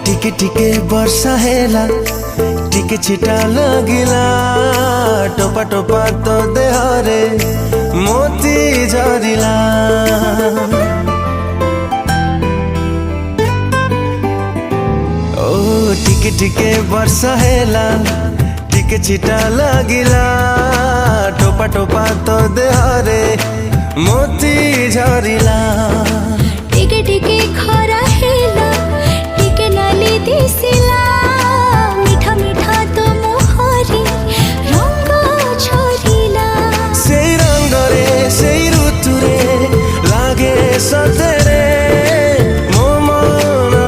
टिके टिके वर्षा हेला टिके छिटा लगिला टोपा टोपा तो देहरे मोती झरिला। ओ टिके टिके वर्षा हेला टिके छिटा लगिला टोपा टोपा तो देहरे मोती झरिला। टिके टिके